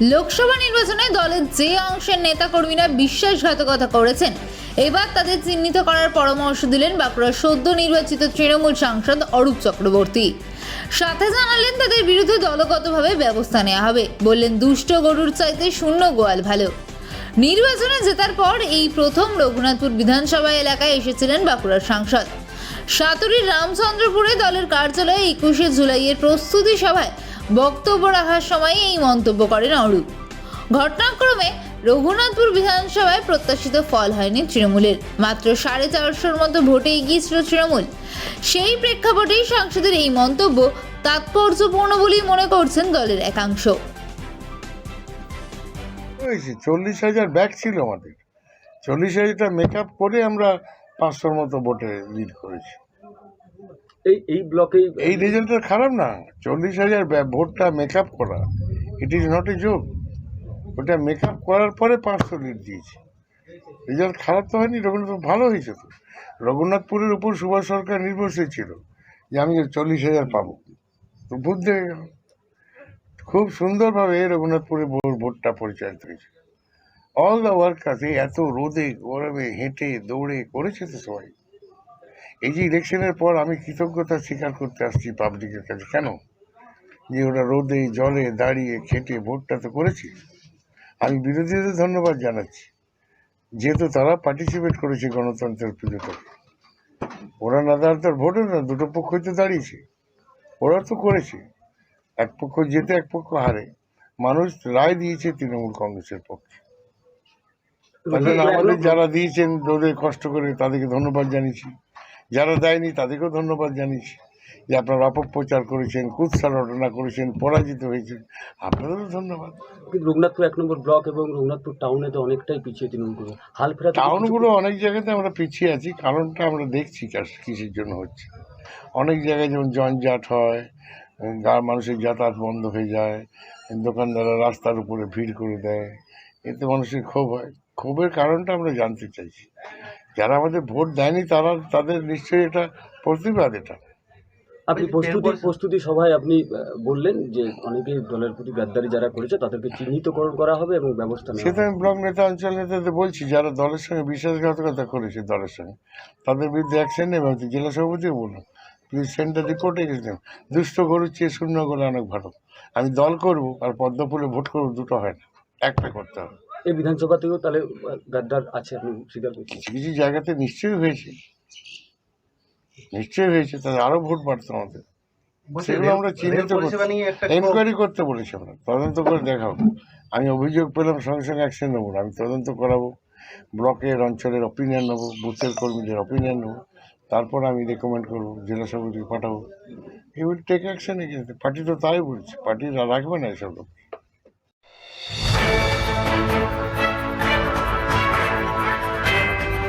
লোকসভা নির্বাচনে দলের যে অংশের নেতাকর্মীরা বিশ্বাসঘাতকতা করেছেন, এবার তাদের চিহ্নিত করার পরামর্শ দিলেন বাঁকুড়ার সদ্য নির্বাচিত তৃণমূল সাংসদ অরূপ চক্রবর্তী। সাথে জানালেন তাদের বিরুদ্ধে দলগতভাবে ব্যবস্থা নেওয়া হবে। বললেন, দুষ্ট গরুর চাইতে শূন্য গোয়াল ভালো। নির্বাচনে জেতার পর এই প্রথম রঘুনাথপুর বিধানসভা এলাকায় এসেছিলেন বাঁকুড়ার সাংসদ। সাতুরির রামচন্দ্রপুরে দলের কার্যালয়ে 21শে জুলাইয়ের প্রস্তুতি সভায় বক্তব্য রাখার সময় এই মন্তব্য করেন অরূপ। ঘটনাক্রমে রঘুনাথপুর বিধানসভায় প্রত্যাশিত ফল হয়নি তৃণমূলের। মাত্র 450-র মতো ভোটে এগিয়েছিল তৃণমূল। সেই প্রেক্ষাপটেই সাংসদের এই মন্তব্য তাৎপর্যপূর্ণ বলেই মনে করছেন দলের একাংশ। 40,000 ব্যাক ছিল আমাদের। 40,000টা মেকআপ করে আমরা 500-র মতো ভোটে লিড করেছি। এই ব্লকে এই রেজাল্টটা খারাপ না। 40,000 ভোটটা মেকআপ করা, it is not a joke. ওটা মেকআপ করার পরে 500 লিড দিয়েছি। রেজাল্ট খারাপ তো হয়নি, রঘুনাথপুর ভালো হয়েছে তো। রঘুনাথপুরের উপর সুভাষ সরকার নির্ভরশীল ছিল যে আমি 40,000 পাবো, তো ভোট দিয়ে গেল। খুব সুন্দরভাবে রঘুনাথপুরে ভোটটা পরিচালিত হয়েছে। অল দ্য ওয়ার্কার্স এত রোদে গরমে হেঁটে দৌড়ে করেছে তো সবাই। এই যে ইলেকশনের পর আমি কৃতজ্ঞতা স্বীকার করতে আসছি পাবলিকের কাছে, কেন যে ওরা রোদে জলে দাঁড়িয়ে খেটে ভোটটা তো করেছি। আমি বিরোধীদের ধন্যবাদ জানাচ্ছি, যেহেতু তারা পার্টিসিপেট করেছে গণতন্ত্রের পুজোতে। ওরা না দাঁড়াতে ভোট না, দুটো পক্ষই তো দাঁড়িয়েছে, ওরা তো করেছে। এক পক্ষ জেতে এক পক্ষ হারে, মানুষ রায় দিয়েছে তৃণমূল কংগ্রেসের পক্ষে। তাহলে আমাদের যারা দিয়েছেন রোদে কষ্ট করে তাদেরকে ধন্যবাদ জানিয়েছি, যারা দেয়নি তাদেরকেও ধন্যবাদ জানিয়েছি যে আপনারা অপপ্রচার করেছেন, কুৎসা রটনা করেছেন, পরাজিত হয়েছেন, আপনাদেরও ধন্যবাদ। রঘুনাথপুর 1 নম্বর ব্লক এবং রঘুনাথপুর টাউনে তো অনেকটাই পিছিয়ে তৃণমূল হাল ফেরা। টাউনগুলো অনেক জায়গাতে আমরা পিছিয়ে আছি, কারণটা আমরা দেখছি কিসের জন্য হচ্ছে। অনেক জায়গায় যেমন জঞ্জাট হয়, মানুষের যাতায়াত বন্ধ হয়ে যায়, দোকানদাররা রাস্তার উপরে ভিড় করে দেয়, এতে মানুষের ক্ষোভ হয়। ক্ষোভের কারণটা আমরা জানতে চাইছি। যারা আমাদের ভোট দেয়নি তাদের নিশ্চয়ই এটা প্রতিবাদ। এটা আপনি প্রস্তুতি সভায় আপনি বললেন যে অনেকে দলের প্রতি গাদ্দারি যারা করেছে তাদেরকে চিহ্নিতকরণ করা হবে এবং ব্যবস্থা নেওয়া সেটা হবে। আমি ব্লক নেতা, অঞ্চল নেতাদের বলছি, যারা দলের সঙ্গে বিশ্বাসঘাতকতা করেছে দলের সঙ্গে, তাদের বিরুদ্ধে অ্যাকশন নেবে। আমি জেলা সভাপতিও বললাম, প্লিজ সেন্টার রিপোর্টে গেছিলাম, দুষ্ট গরুর চেয়ে শূন্য গরু অনেক ভালো। আমি দল করব আর পদ্মফুলে ভোট করবো, দুটো হয় না, একটা করতে হবে। এই বিধানসভা থেকেও তাহলে গাদ্দার আছে আপনি স্বীকার করছেন? কিছু কিছু জায়গাতে নিশ্চয়ই হয়েছে, তাহলে আরো ভোট বাড়তো আমাদের। সেগুলো আমরা চিহ্নিত করছি, এনকোয়ারি করতে বলেছি, আমরা তদন্ত করে দেখাবো। আমি অভিযোগ পেলাম সঙ্গে সঙ্গে অ্যাকশন নেবো, আমি তদন্ত করাবো, ব্লকের অঞ্চলের অপিনিয়ন নেবো, বুথের কর্মীদের অপিনিয়ন নেবো, তারপর আমি রেকমেন্ড করবো, জেলা সভাপতিকে পাঠাবো। I will take action against. পার্টি তো তাই বলছে, পার্টি রাখবে না এসব লোক।